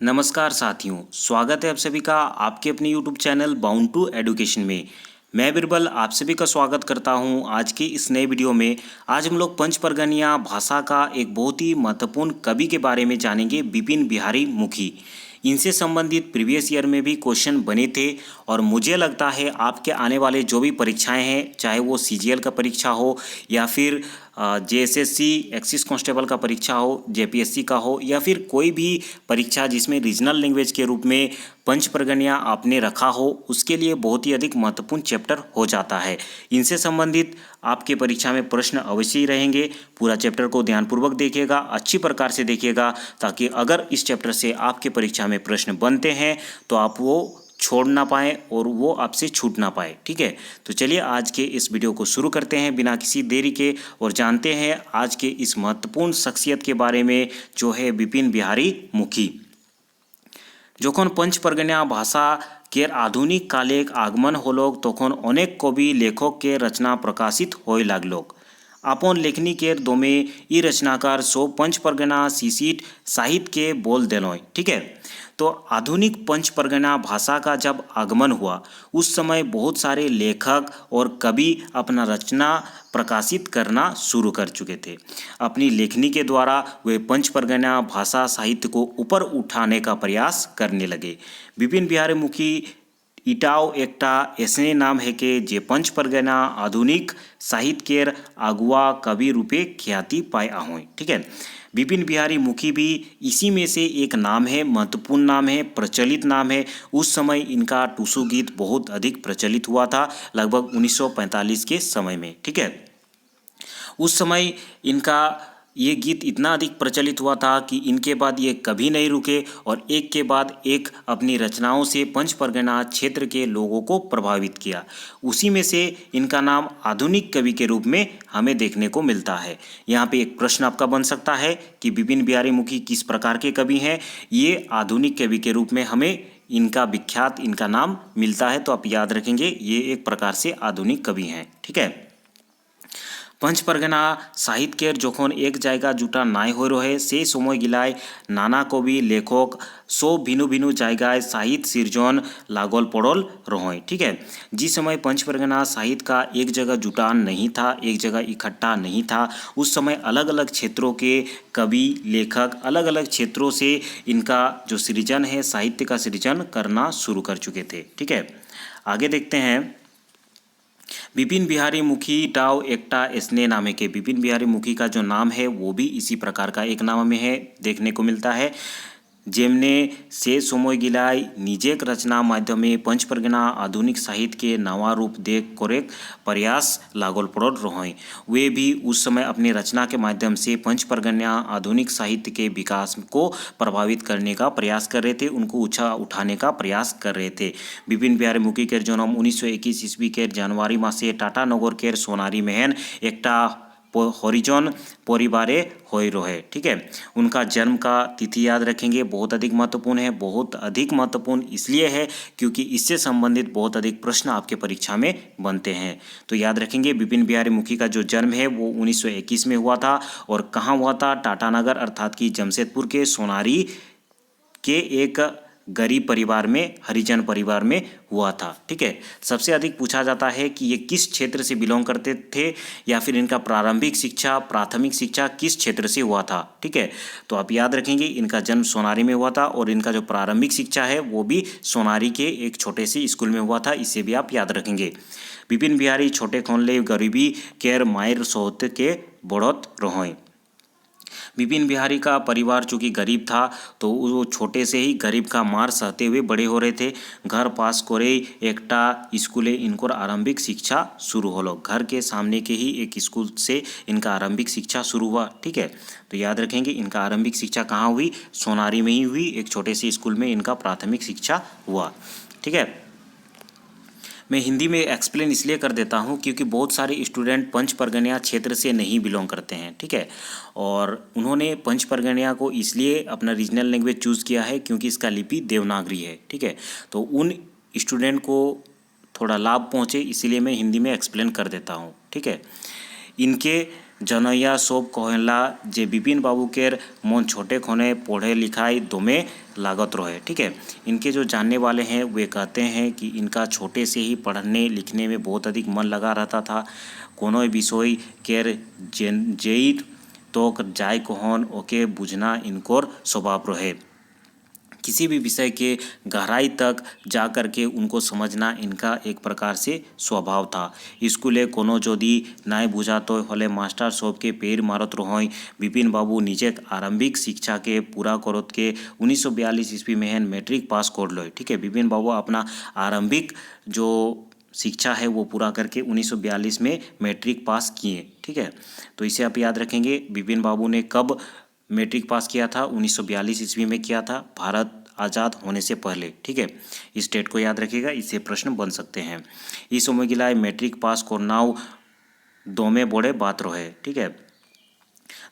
नमस्कार साथियों, स्वागत है आप सभी का आपके अपने YouTube channel bound to education में। मैं बिरबल आप सभी का स्वागत करता हूं आज के इस नए वीडियो में। आज हम लोग पंच परगनिया भाषा का एक बहुत ही महत्वपूर्ण कवि के बारे में जानेंगे, बिपिन बिहारी मुखी। इनसे संबंधित प्रीवियस ईयर में भी क्वेश्चन बने थे और मुझे लगता है आपके आने वाले जो भी परीक्षाएं हैं, चाहे वो CGL का परीक्षा हो या फिर JSSC एक्सिस कांस्टेबल का परीक्षा हो, JPSC का हो या फिर कोई भी परीक्षा जिसमें रीजनल लैंग्वेज के रूप में पंच परगनिया आपने रखा हो, उसके लिए बहुत ही अधिक महत्वपूर्ण चैप्टर हो जाता है। इनसे संबंधित आपके परीक्षा में प्रश्न अवश्य ही रहेंगे। पूरा चैप्टर को ध्यानपूर्वक देखिएगा, अच्छी प्रकार से देखिएगा, ताकि अगर इस चैप्टर से आपके परीक्षा में प्रश्न बनते हैं तो आप वो छोड़ ना पाएँ और वो आपसे छूट ना पाए। ठीक है, तो चलिए आज के इस वीडियो को शुरू करते हैं बिना किसी देरी के और जानते हैं आज के इस महत्वपूर्ण शख्सियत के बारे में, जो है बिपिन बिहारी मुखी। যখন पंच परगनिया भाषा केर आधुनिक काले आगमन होलोग तखन अनेक कवि लेखक के रचना प्रकाशित होय लागलोग। आपन लेखनी केर दोमे ई रचनाकार सो पंच परगना सीसीट साहित्य के बोल देलोय। ठीक है, तो आधुनिक पंच परगना भाषा का जब आगमन हुआ उस समय बहुत सारे लेखक और कवि अपना रचना प्रकाशित करना शुरू कर चुके थे। अपनी लेखनी के द्वारा वे पंच परगना भाषा साहित्य को ऊपर उठाने का प्रयास करने लगे। बिपिन बिहारी मुखी इटाव एकटा ऐसे नाम है कि जे पंच परगना आधुनिक साहित्य केर आगुआ कवि रूपे ख्याति पाया हुए। ठीक है, बिपिन बिहारी मुखी भी इसी में से एक नाम है, महत्वपूर्ण नाम है, प्रचलित नाम है। उस समय इनका टूसू गीत बहुत अधिक प्रचलित हुआ था, लगभग 1945 के समय में। ठीक है, उस समय इनका ये गीत इतना अधिक प्रचलित हुआ था कि इनके बाद ये कभी नहीं रुके और एक के बाद एक अपनी रचनाओं से पंच परगना क्षेत्र के लोगों को प्रभावित किया। उसी में से इनका नाम आधुनिक कवि के रूप में हमें देखने को मिलता है। यहाँ पे एक प्रश्न आपका बन सकता है कि बिपिन बिहारी मुखी किस प्रकार के कवि हैं। ये आधुनिक कवि के रूप में हमें इनका विख्यात इनका नाम मिलता है, तो आप याद रखेंगे ये एक प्रकार से आधुनिक कवि हैं। ठीक है, पंच परगना साहित्य केर जखन एक जायगा जुटा नाई हो रहे से समय गिलाय नाना कवि लेखक सो भिन्न भिन्न जायगाय साहित्य सृजन लागल पड़ल रहे। ठीक है, जिस समय पंच परगना साहित्य का एक जगह जुटान नहीं था, एक जगह इकट्ठा नहीं था, उस समय अलग अलग क्षेत्रों के कवि लेखक अलग अलग क्षेत्रों से इनका जो सृजन है, साहित्य का सृजन करना शुरू कर चुके थे। ठीक है, आगे देखते हैं। बिपिन बिहारी मुखी टाव एकटा ऐसने नाम है कि बिपिन बिहारी मुखी का जो नाम है वो भी इसी प्रकार का एक नाम में है, देखने को मिलता है। जेमने से समय गिलाय निजेक रचना माध्यमे पंच परगना आधुनिक साहित्य के नवा रूप देख करे प्रयास लागल पड़ल रहे। वे भी उस समय अपनी रचना के माध्यम से पंच परगना आधुनिक साहित्य के विकास को प्रभावित करने का प्रयास कर रहे थे, उनको उठाने का प्रयास कर रहे थे। बिपिन बिहारी मुखी केर जन्म 1921 ईस्वी केर जनवरी मासे टाटानगर केर सोनारी महन एकटा हरिजन परिवारे होय रहे। ठीक है, उनका जन्म का तिथि याद रखेंगे, बहुत अधिक महत्वपूर्ण है। बहुत अधिक महत्वपूर्ण इसलिए है क्योंकि इससे संबंधित बहुत अधिक प्रश्न आपके परीक्षा में बनते हैं। तो याद रखेंगे बिपिन बिहारी मुखी का जो जन्म है वो 1921 में हुआ था और कहाँ हुआ था? टाटानगर अर्थात कि जमशेदपुर के सोनारी के एक गरीब परिवार में, हरिजन परिवार में हुआ था। ठीक है, सबसे अधिक पूछा जाता है कि ये किस क्षेत्र से बिलोंग करते थे या फिर इनका प्रारंभिक शिक्षा, प्राथमिक शिक्षा किस क्षेत्र से हुआ था। ठीक है, तो आप याद रखेंगे इनका जन्म सोनारी में हुआ था और इनका जो प्रारंभिक शिक्षा है वो भी सोनारी के एक छोटे से स्कूल में हुआ था, इसे भी आप याद रखेंगे। बिपिन बिहारी छोटे खोनले गरीबी केर मायर सोहत के बढ़त रहे। बिपिन बिहारी का परिवार चूँकि गरीब था तो वो छोटे से ही गरीब का मार सहते हुए बड़े हो रहे थे। घर पास करे एकटा स्कूले इनको आरंभिक शिक्षा शुरू होलो। घर के सामने के ही एक स्कूल से इनका आरंभिक शिक्षा शुरू हुआ। ठीक है, तो याद रखेंगे इनका आरंभिक शिक्षा कहाँ हुई? सोनारी में ही हुई, एक छोटे से स्कूल में इनका प्राथमिक शिक्षा हुआ। ठीक है, मैं हिंदी में एक्सप्लेन इसलिए कर देता हूँ क्योंकि बहुत सारे स्टूडेंट पंच परगनिया क्षेत्र से नहीं बिलोंग करते हैं। ठीक है, और उन्होंने पंच परगनिया को इसलिए अपना रीजनल लैंग्वेज चूज़ किया है क्योंकि इसका लिपि देवनागरी है। ठीक है, तो उन स्टूडेंट को थोड़ा लाभ पहुँचे इसलिए मैं हिंदी में एक्सप्लेन कर देता हूँ। ठीक है, इनके जनैया सब कहला जे विपिन बाबू केर मन छोटे खोने पढ़े लिखाई दोमे लागत रहे। ठीक है, इनके जो जानने वाले हैं वे कहते हैं कि इनका छोटे से ही पढ़ने लिखने में बहुत अधिक मन लगा रहता था। कोनो विषय केर जेईर तो जाय कहन ओके बुझना इनकोर स्वभाव रहे। किसी भी विषय के गहराई तक जा कर के उनको समझना इनका एक प्रकार से स्वभाव था। स्कूले कोनो जदि नाय बुझातो हले मास्टर सब के पैर मारत रहोय। विपिन बाबू निजे आरंभिक शिक्षा के पूरा करत के 1942 ईस्वी में मैट्रिक पास कर लो। ठीक है, विपिन बाबू अपना आरंभिक जो शिक्षा है वो पूरा करके 1942 में मैट्रिक पास किए। ठीक है, तो इसे आप याद रखेंगे। विपिन बाबू ने कब मैट्रिक पास किया था? 1942 ईस्वी में किया था, भारत आज़ाद होने से पहले। ठीक है, इस डेट को याद रखिएगा, इससे प्रश्न बन सकते हैं। इस समय गिलाय मैट्रिक पास करनाव दोमे बड़े बात रहे। ठीक है,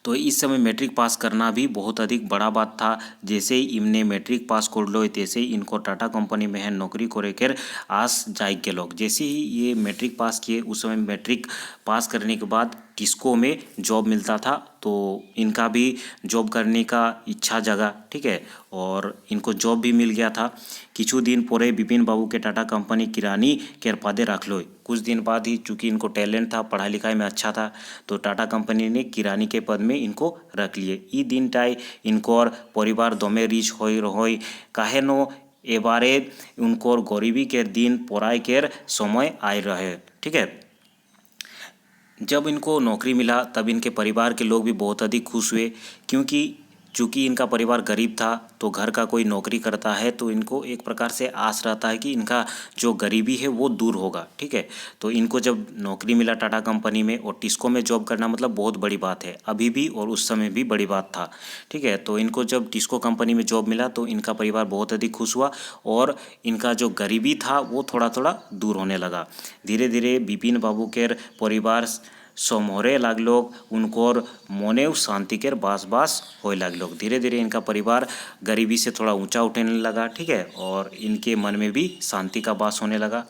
तो इस समय मैट्रिक पास करना भी बहुत अधिक बड़ा बात था। जैसे ही इनने मैट्रिक पास कर लो तैसे ही इनको टाटा कंपनी में है नौकरी करे कर आस जाग के लोग। जैसे ही ये मैट्रिक पास किए उस समय मैट्रिक पास करने के बाद टिस्को में जॉब मिलता था, तो इनका भी जॉब करने का इच्छा जगा। ठीक है, और इनको जॉब भी मिल गया था। किछु दिन परे विपिन बाबू के टाटा कंपनी किरानी केर पदे रख लो। कुछ दिन बाद ही, चूँकि इनको टैलेंट था, पढ़ाई लिखाई में अच्छा था, तो टाटा कंपनी ने किरानी के पद में इनको रख लिए। ई दिन टाई इनकोर परिवार दमे रिच होय काहे नो एबारे उनकोर गरीबी के दिन पढ़ाई केर समय आए रहे। ठीक है, जब इनको नौकरी मिला तब इनके परिवार के लोग भी बहुत अधिक खुश हुए, क्योंकि चूँकि इनका परिवार गरीब था तो घर का कोई नौकरी करता है तो इनको एक प्रकार से आस रहता है कि इनका जो गरीबी है वो दूर होगा। ठीक है, तो इनको जब नौकरी मिला टाटा कंपनी में और टिस्को में जॉब करना मतलब बहुत बड़ी बात है, अभी भी और उस समय भी बड़ी बात था। ठीक है, तो इनको जब टिस्को कंपनी में जॉब मिला तो इनका परिवार बहुत अधिक खुश हुआ और इनका जो गरीबी था वो थोड़ा थोड़ा दूर होने लगा। धीरे धीरे विपिन बाबू केर परिवार समोरे लागलोग, उनकोर मोनेव शांति केर बास बास होए लागलोग। धीरे धीरे इनका परिवार गरीबी से थोड़ा ऊंचा उठने लगा। ठीक है, और इनके मन में भी शांति का बास होने लगा।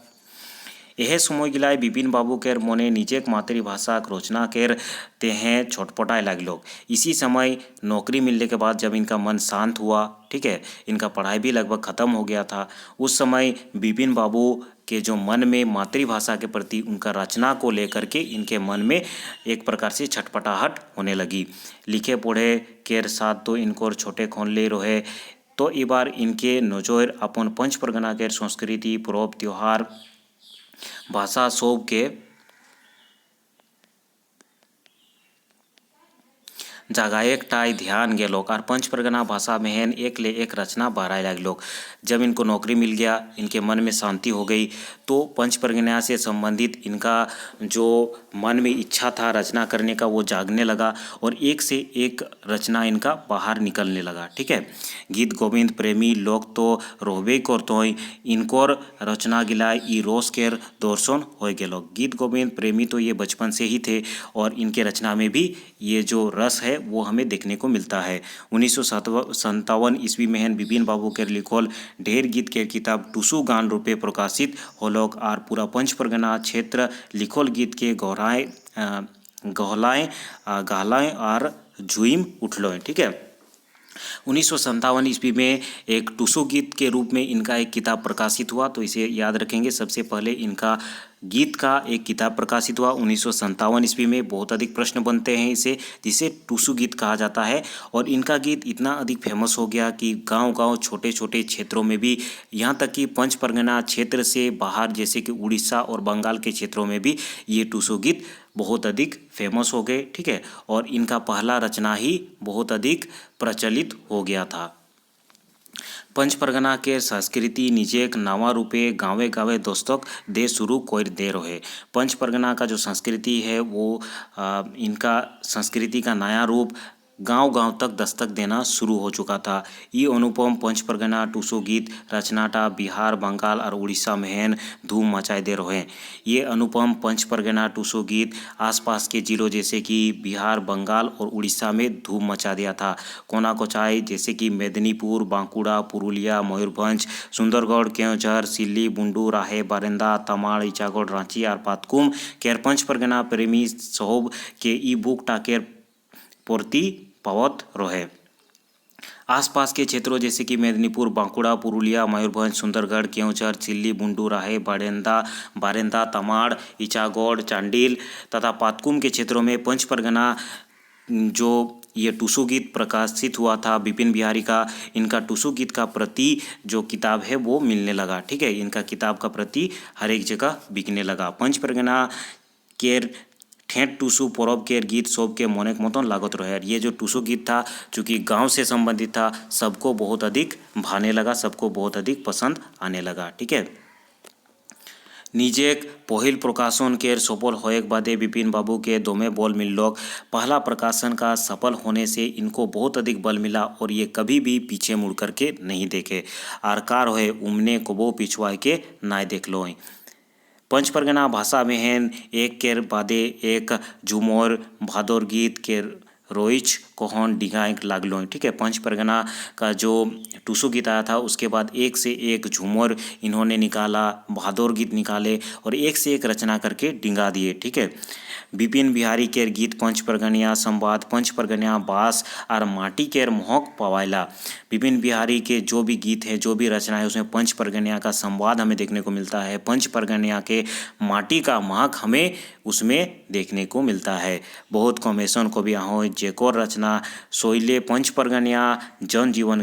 यह समय गिलाय विपिन बाबू केर मोने निजेक मातृभाषा रचना केर तेहें छटपटाए लागलोग। इसी समय नौकरी मिलने के बाद जब इनका मन शांत हुआ, ठीक है, इनका पढ़ाई भी लगभग ख़त्म हो गया था, उस समय विपिन बाबू के जो मन में मातृभाषा के प्रति उनका रचना को लेकर के इनके मन में एक प्रकार से छटपटाहट होने लगी। लिखे पढ़े केर साथ तो इनको छोटे खोन ले रहे, तो ई बार इनके नजर अपन पंच परगना केर संस्कृति, पर्व त्योहार, भाषा सब के जगाएकटाई ध्यान गेलोग और पंच परगना भाषा में एक ले एक रचना बहराए लागलोग। जब इनको नौकरी मिल गया, इनके मन में शांति हो गई, तो पंच परगना से संबंधित इनका जो मन में इच्छा था रचना करने का वो जागने लगा और एक से एक रचना इनका बाहर निकलने लगा। ठीक है, गीत गोविंद प्रेमी लोग तो रोहबे करतो इनकोर रचना गिलाय ई रोस केर दर्शन हो गेलोग। गीत गोविंद प्रेमी तो ये बचपन से ही थे और इनके रचना में भी ये जो रस है वो हमें देखने को मिलता है। 1957 ईस्वी में विपिन बाबू के लिखल ढेर गीत के किताब टूसू गान रूपे प्रकाशित होलोक और पूरा पंच परगना क्षेत्र लिखल गीत के गहलाएं और झुइम उठलो। ठीक है, 1957 ईस्वी में एक टूसू गीत के रूप में इनका एक किताब प्रकाशित हुआ, तो इसे याद रखेंगे। सबसे पहले इनका गीत का एक किताब प्रकाशित हुआ 1957 ईस्वी में। बहुत अधिक प्रश्न बनते हैं इसे, जिसे टूसू गीत कहा जाता है। और इनका गीत इतना अधिक फेमस हो गया कि गांव-गांव छोटे छोटे क्षेत्रों में भी, यहाँ तक कि पंच परगना क्षेत्र से बाहर जैसे कि उड़ीसा और बंगाल के क्षेत्रों में भी ये टूसू गीत बहुत अधिक फेमस हो गए। ठीक है, और इनका पहला रचना ही बहुत अधिक प्रचलित हो गया था। पंच परगना के संस्कृति निजे एक नवा रूपे गाँवे गाँवे दस्तक दे शुरू कर दे रहे। पंच परगना का जो संस्कृति है वो इनका संस्कृति का नया रूप गांव-गांव तक दस्तक देना शुरू हो चुका था। ये अनुपम पंच परगना टुसु गीत रचनाटा बिहार, बंगाल और उड़ीसा में हेन धूम मचाए दे रहे। ये अनुपम पंच परगना टुसु गीत आसपास के जिलों जैसे कि बिहार, बंगाल और उड़ीसा में धूम मचा दिया था। कोना कोचाई जैसे कि मेदिनीपुर, बांकुड़ा, पुरुलिया, मयूरभंज, सुंदरगढ़, केवझर, सिल्ली, बुंडू, राहे, बारेंदा, तमाड़, इचागढ़, रांची और पातकुम केर पंच परगना प्रेमी सहोब के ई बुक टाकेर पूर्ति पावत रहे। आसपास के क्षेत्रों जैसे कि मेदिनीपुर, बांकुड़ा, पुरुलिया, मयूरभंज, सुंदरगढ़, केवझर, सिल्ली, बुंडू, राहे, बारेंदा, तमाड़, इचागढ़, चांडिल तथा पातकुम के क्षेत्रों में पंच परगना जो ये टुसु गीत प्रकाशित हुआ था विपिन बिहारी का, इनका टुसु गीत का प्रति जो किताब है वो मिलने लगा। ठीक है, इनका किताब का प्रति हर एक जगह बिकने लगा। पंच परगना केर ठेठ टुसु परब केर गीत सब के मनेक मतन लागत रहे। ये जो टुसु गीत था चूँकि गांव से संबंधित था, सबको बहुत अधिक भाने लगा, सबको बहुत अधिक पसंद आने लगा। ठीक है, निजेक पहिल प्रकाशन केर सफल होएक बादे विपिन बाबू के दोमे बल मिललोक। पहला प्रकाशन का सफल होने से इनको बहुत अधिक बल मिला और ये कभी भी पीछे मुड़ करके नहीं देखे। आरकार होए उमने कबो पिछुआ के नाय देख लो। पंच परगना भाषा में हेन एक केर बादे एक झूमर भादर गीत केर रोइच कोहन डिगाए लागलो। ठीक है, पंच परगना का जो टुसु गीत आया था उसके बाद एक से एक झूमर इन्होंने निकाला, भादौर गीत निकाले और एक से एक रचना करके डिंगा दिए। ठीक है, विपिन बिहारी केर गीत पंच परगनिया संवाद, पंच परगनिया बास और माटी केर महक पवायला। विपिन बिहारी के जो भी गीत है, जो भी रचना है, उसमें पंच परगनिया का संवाद हमें देखने को मिलता है। पंच परगनिया के माटी का महक हमें उसमें देखने को मिलता है। बहुत कम ऐसन को भी हो जेकोर रचना सोइले पंच परगनिया जनजीवन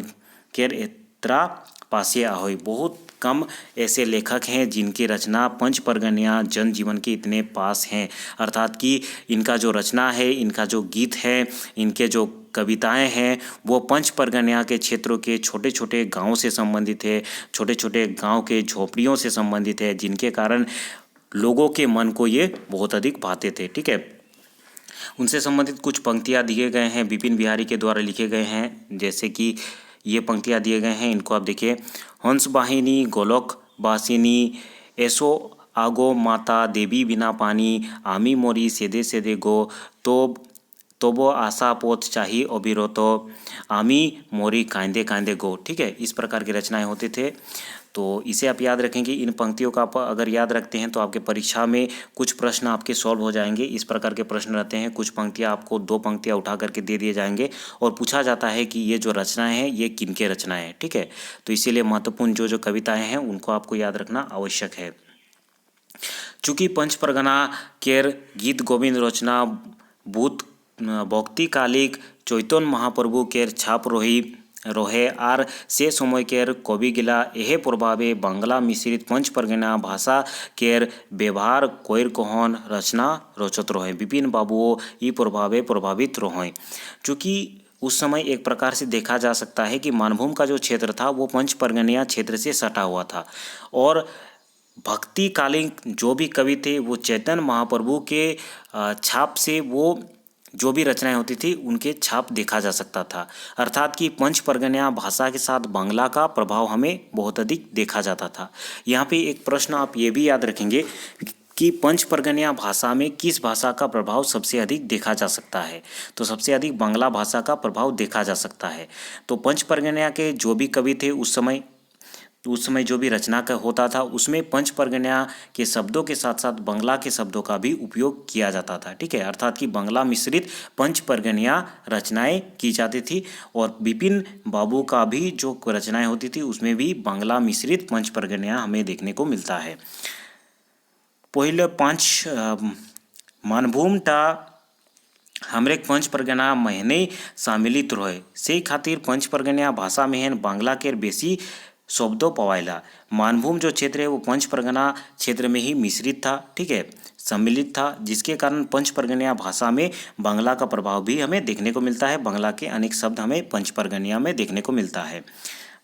केर एत्रा पासे ahoy। बहुत कम ऐसे लेखक हैं जिनकी रचना पंच परगनिया जनजीवन के इतने पास हैं। अर्थात कि इनका जो रचना है, इनका जो गीत है, इनके जो कविताएं हैं वो पंच परगनिया के क्षेत्रों के छोटे छोटे गाँव से संबंधित है, छोटे छोटे गाँव के झोपड़ियों से संबंधित है, जिनके कारण लोगों के मन को ये बहुत अधिक भाते थे। ठीक है, उनसे संबंधित कुछ पंक्तियाँ दिए गए हैं, विपिन बिहारी के द्वारा लिखे गए हैं। जैसे कि ये पंक्तियाँ दिए गए हैं, इनको आप देखिए। हंस वाहिनी गोलोक बासिनी ऐसो आगो माता देवी बिना पानी आमी मोरी सेदे सेदे गो तोबो आशा पोत चाही अविरतो आमी मोरी कांदे कांदे गो। ठीक है, इस प्रकार की रचनाएं होते थे। तो इसे आप याद रखेंगे। इन पंक्तियों का आप अगर याद रखते हैं तो आपके परीक्षा में कुछ प्रश्न आपके सॉल्व हो जाएंगे। इस प्रकार के प्रश्न रहते हैं, कुछ पंक्तियां आपको 2 पंक्तियां उठा करके दे दिए जाएंगे और पूछा जाता है कि ये जो रचनाएं हैं ये किनके रचनाएं हैं। ठीक है, तो इसीलिए महत्वपूर्ण जो कविताएं हैं उनको आपको याद रखना आवश्यक है। चूँकि पंच परगना केर गीत गोविंद रचना भूत भक्ति कालिक चैतन्य महाप्रभु केर छाप रोहे आर से समय केर कवि गिला एहे प्रभावे बांग्ला मिश्रित पंच परगना भाषा केर व्यवहार कोयर कहन रचना रचत रहे। विपिन बाबुओ ई प्रभावे प्रभावित रहे। चूँकि उस समय एक प्रकार से देखा जा सकता है कि मानभूम का जो क्षेत्र था वो पंच परगनिया क्षेत्र से सटा हुआ था और भक्तिकालीन जो भी कवि थे वो चैतन्य महाप्रभु के छाप से वो जो भी रचनाएं होती थी उनके छाप देखा जा सकता था। अर्थात कि पंच परगनिया भाषा के साथ बांग्ला का प्रभाव हमें बहुत अधिक देखा जाता था। यहाँ पे एक प्रश्न आप ये भी याद रखेंगे कि पंच परगनिया भाषा में किस भाषा का प्रभाव सबसे अधिक देखा जा सकता है। तो सबसे अधिक बांग्ला भाषा का प्रभाव देखा जा सकता है। तो पंच परगनिया के जो भी कवि थे उस समय जो भी रचना का होता था उसमें पंच परगनिया के शब्दों के साथ साथ बांग्ला के शब्दों का भी उपयोग किया जाता था। ठीक है, अर्थात कि बांग्ला मिश्रित पंच परगनिया रचनाएं की जाती थी और विपिन बाबू का भी जो रचनाएं होती थी उसमें भी बांग्ला मिश्रित पंच परगनिया हमें देखने को मिलता है। पहले 5 मानभूमटा हमरे पंच परगना महीने सम्मिलित रहे से खातिर पंच परगनिया भाषा में बांग्ला के बेसी शब्दों पवायला। मानभूम जो क्षेत्र है वो पंच परगना क्षेत्र में ही मिश्रित था। ठीक है, सम्मिलित था, जिसके कारण पंच परगनिया भाषा में बांग्ला का प्रभाव भी हमें देखने को मिलता है। बांग्ला के अनेक शब्द हमें पंच परगनिया में देखने को मिलता है।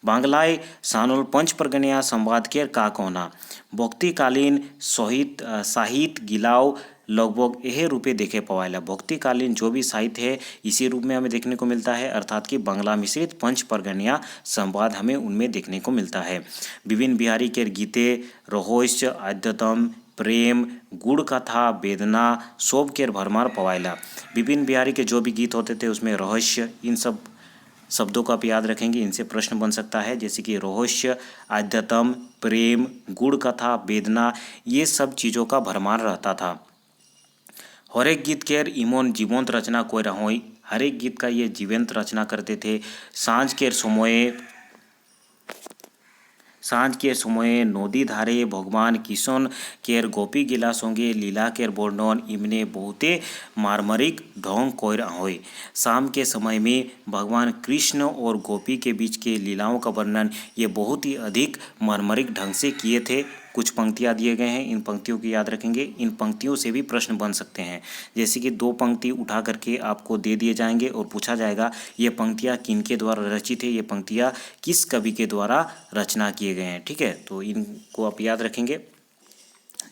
बांग्लाय सानुल पंच परगनिया संवाद के का कोना भक्तिकालीन साहित्य गिलाव लगभग यह रूपे देखे पवायला। भक्तिकालीन जो भी साहित्य है इसी रूप में हमें देखने को मिलता है, अर्थात कि बांग्ला मिश्रित पंच परगनिया संवाद हमें उनमें देखने को मिलता है। बिपिन बिहारी के गीते रहस्य, आध्यात्म, प्रेम, गुड़ कथा, वेदना सब के भरमार पवायला। बिपिन बिहारी के जो भी गीत होते थे उसमें रहस्य, इन सब शब्दों को आप याद रखेंगे, इनसे प्रश्न बन सकता है, जैसे कि रहस्य, आध्यात्म, प्रेम, गुड़ कथा, वेदना, ये सब चीज़ों का भरमार रहता था। हर एक गीत केर इमन जीवंत रचना कोई रहोई, हर एक गीत का ये जीवंत रचना करते थे। सांझ के समय नदी धारे भगवान किशन केर गोपी गिला संगे लीला केर वर्णन इमने बहुते मार्मरिक ढंग कोर होय। शाम के समय में भगवान कृष्ण और गोपी के बीच के लीलाओं का वर्णन ये बहुत ही अधिक मार्मरिक ढंग से किए थे। कुछ पंक्तियाँ दिए गए हैं, इन पंक्तियों को याद रखेंगे। इन पंक्तियों से भी प्रश्न बन सकते हैं, जैसे कि 2 पंक्ति उठा करके आपको दे दिए जाएंगे और पूछा जाएगा ये पंक्तियाँ किनके द्वारा रचित है, ये पंक्तियाँ किस कवि के द्वारा रचना किए गए हैं। ठीक है, तो इनको आप याद रखेंगे।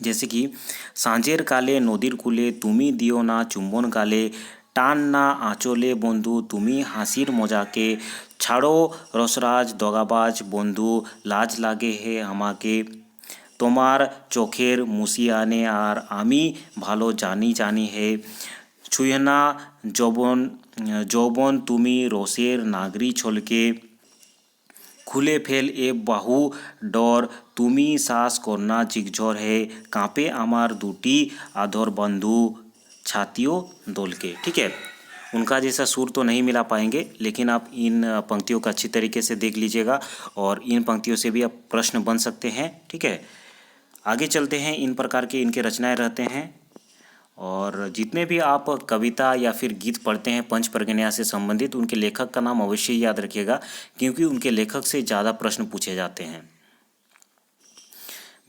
जैसे कि सांझेर काले नदीर कूले तुमी दियो ना चुम्बन गाले, टान ना आँचले बंधु तुमी हासिर मजाके, छाड़ो रसराज दगाबाज बंधु लाज लागे है हमाके, তোমার চোখের মুসিয়ানে আর আমি ভালো জানি জানি হে, ছুঁয়ে না যৌবন যৌবন তুমি রসের নাগরি ছলকে, খুলে ফেল এ বাহু ডর তুমি শ্বাস করনা জিগঝর হে, কাঁপে আমার দুটি আধর बंधु छातियों दोल के। ठीक है, उनका जैसा सुर तो नहीं मिला पाएंगे, लेकिन आप इन पंक्तियों का अच्छी तरीके से देख लीजिएगा और इन पंक्तियों से भी आप प्रश्न बन सकते हैं। ठीक है, आगे चलते हैं। इन प्रकार के इनके रचनाएं रहते हैं और जितने भी आप कविता या फिर गीत पढ़ते हैं पंच परगनिया से संबंधित, उनके लेखक का नाम अवश्य याद रखिएगा, क्योंकि उनके लेखक से ज़्यादा प्रश्न पूछे जाते हैं।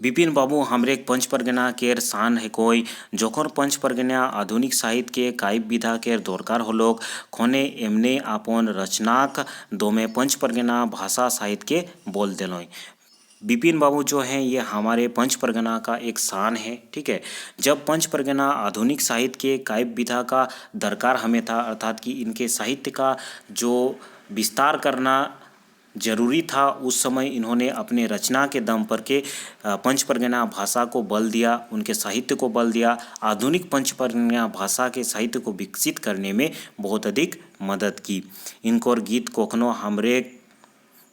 बिपिन बाबू हमरेक पंच परगना केर शान है कोई, जखन पंच परगना आधुनिक साहित्य के कायिक विधा केर दरकार होलोक, खने एमने आपन रचनाक दोमे पंच परगना भाषा साहित्य के बोल देलोय। बिपिन बाबू जो हैं ये हमारे पंच परगना का एक शान है। ठीक है, जब पंच परगना आधुनिक साहित्य के काव्य विधा का दरकार हमें था, अर्थात कि इनके साहित्य का जो विस्तार करना जरूरी था, उस समय इन्होंने अपने रचना के दम पर के पंच परगना भाषा को बल दिया, उनके साहित्य को बल दिया। आधुनिक पंच परगना भाषा के साहित्य को विकसित करने में बहुत अधिक मदद की। इनको गीत कोखनो हमरे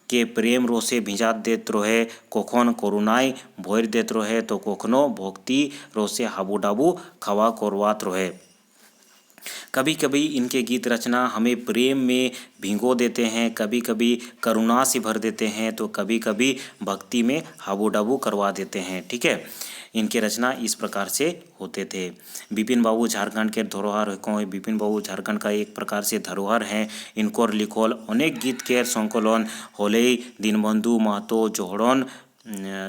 के प्रेम रोसे भिजा देत रोहे, कखन करुणाय भोर देत रोहे, तो कखनो भक्ति रोसे हाबू डाबू खवा करवात रोहे। कभी कभी इनके गीत रचना हमें प्रेम में भिगो देते हैं, कभी कभी करुणा से भर देते हैं, तो कभी कभी भक्ति में हाबू डाबू करवा देते हैं। ठीक है, इनके रचना इस प्रकार से होते थे। बिपिन बाबू झारखंड के धरोहर को, बिपिन बाबू झारखंड का एक प्रकार से धरोहर हैं। इनकोर लिखोल अनेक गीत के संकलन होले दीनबंधु महतो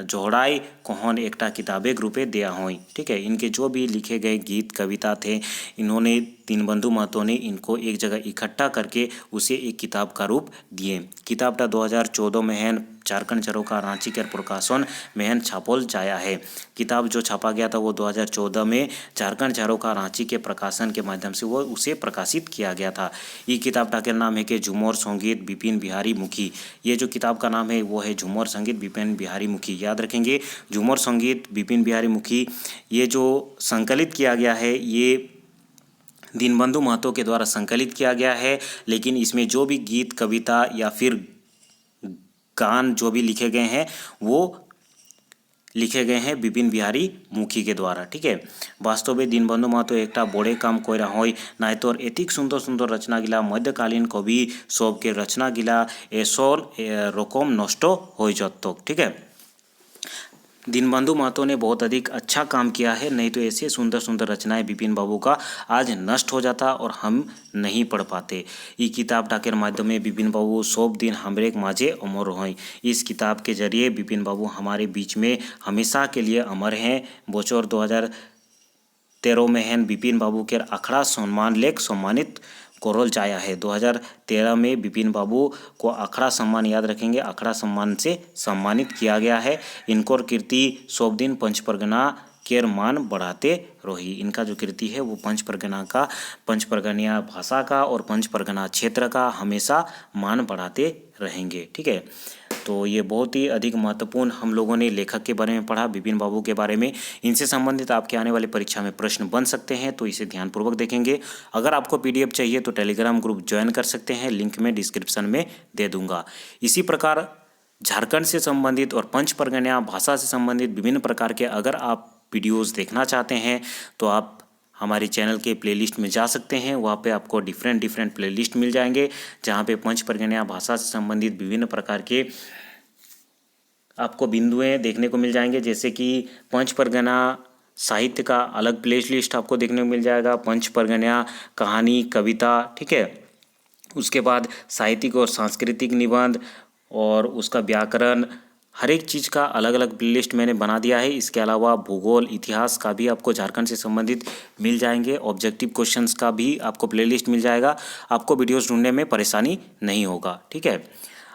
जोहड़ाई कहन एकटा किताबेक रूपे दिया हुई। ठीक है, इनके जो भी लिखे गए गीत कविता थे, इन्होंने दीनबंधु महतो ने इनको एक जगह इकट्ठा करके उसे एक किताब का रूप दिए। किताबटा 2014 में है झारखंड झरोखा रांची के प्रकाशन में छापल जाया है। किताब जो छापा गया था वो 2014 में झारखंड झरोखा रांची के प्रकाशन के माध्यम से वो उसे प्रकाशित किया गया था। ये किताबटा के नाम है कि झूमर संगीत बिपिन बिहारी मुखी। ये जो किताब का नाम है वो है झूमर संगीत बिपिन बिहारी मुखी। याद रखेंगे, झूमर संगीत बिपिन बिहारी मुखी। ये जो संकलित किया गया है ये दीनबंधु महतो के द्वारा संकलित किया गया है, लेकिन इसमें जो भी गीत कविता या फिर गान जो भी लिखे गए हैं वो लिखे गए हैं बिपिन बिहारी मुखी के द्वारा। ठीक है, वास्तवे दीनबंधु महतो एकटा बड़े काम करा हय, नाई तो एतिक सुंदर सुंदर रचना गिला मध्यकालीन कवि सब के रचना गिला एसर रकम नष्ट हो जतक। ठीक है, दीनबंधु महतो ने बहुत अधिक अच्छा काम किया है, नहीं तो ऐसे सुंदर सुंदर रचनाएं बिपिन बाबू का आज नष्ट हो जाता और हम नहीं पढ़ पाते। ये किताब डाकेर माध्यम बिपिन बाबू सब दिन हमरे माझे अमर हैं। इस किताब के जरिए बिपिन बाबू हमारे बीच में हमेशा के लिए अमर हैं। बोचर 2013 में हैं बिपिन बाबू के अखड़ा सम्मान लेख सम्मानित कोरल जाया है। 2013 में बिपिन बाबू को अखड़ा सम्मान, याद रखेंगे, अखड़ा सम्मान से सम्मानित किया गया है। इनकोर कीर्ति सब दिन पंच परगना केर मान बढ़ाते रही। इनका जो कृति है वो पंच परगनिया भाषा का और पंच परगना क्षेत्र का हमेशा मान बढ़ाते रहेंगे। ठीक है, तो ये बहुत ही अधिक महत्वपूर्ण हम लोगों ने लेखक के बारे में पढ़ा, बिपिन बाबू के बारे में। इनसे संबंधित आपके आने वाली परीक्षा में प्रश्न बन सकते हैं, तो इसे ध्यानपूर्वक देखेंगे। अगर आपको PDF चाहिए तो टेलीग्राम ग्रुप ज्वाइन कर सकते हैं, लिंक मैं डिस्क्रिप्शन में दे दूंगा। इसी प्रकार झारखंड से संबंधित और पंच परगना भाषा से संबंधित विभिन्न प्रकार के अगर आप वीडियोज़ देखना चाहते हैं तो आप हमारे चैनल के प्लेलिस्ट में जा सकते हैं। वहाँ पे आपको डिफरेंट प्लेलिस्ट मिल जाएंगे, जहाँ पे पंच परगना भाषा से संबंधित विभिन्न प्रकार के आपको बिंदुएं देखने को मिल जाएंगे। जैसे कि पंच परगना साहित्य का अलग प्लेलिस्ट आपको देखने को मिल जाएगा, पंच परगना कहानी कविता, ठीक है। उसके बाद साहित्यिक और सांस्कृतिक निबंध और उसका व्याकरण, हर एक चीज़ का अलग अलग प्लेलिस्ट मैंने बना दिया है। इसके अलावा भूगोल इतिहास का भी आपको झारखंड से संबंधित मिल जाएंगे, ऑब्जेक्टिव क्वेश्चंस का भी आपको प्लेलिस्ट मिल जाएगा। आपको वीडियोस ढूंढने में परेशानी नहीं होगा। ठीक है,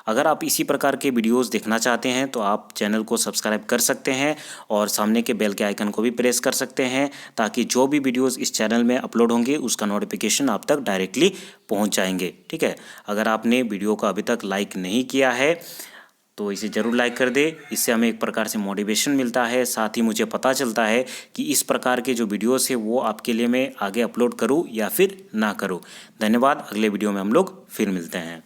अगर आप इसी प्रकार के वीडियोस देखना चाहते हैं तो आप चैनल को सब्सक्राइब कर सकते हैं और सामने के बेल के आइकन को भी प्रेस कर सकते हैं, ताकि जो भी वीडियोस इस चैनल में अपलोड होंगे उसका नोटिफिकेशन आप तक डायरेक्टली पहुंच जाएंगे। ठीक है, अगर आपने वीडियो को अभी तक लाइक नहीं किया है तो इसे ज़रूर लाइक कर दे। इससे हमें एक प्रकार से मोटिवेशन मिलता है, साथ ही मुझे पता चलता है कि इस प्रकार के जो वीडियोस है वो आपके लिए मैं आगे अपलोड करूं या फिर ना करूं। धन्यवाद, अगले वीडियो में हम लोग फिर मिलते हैं।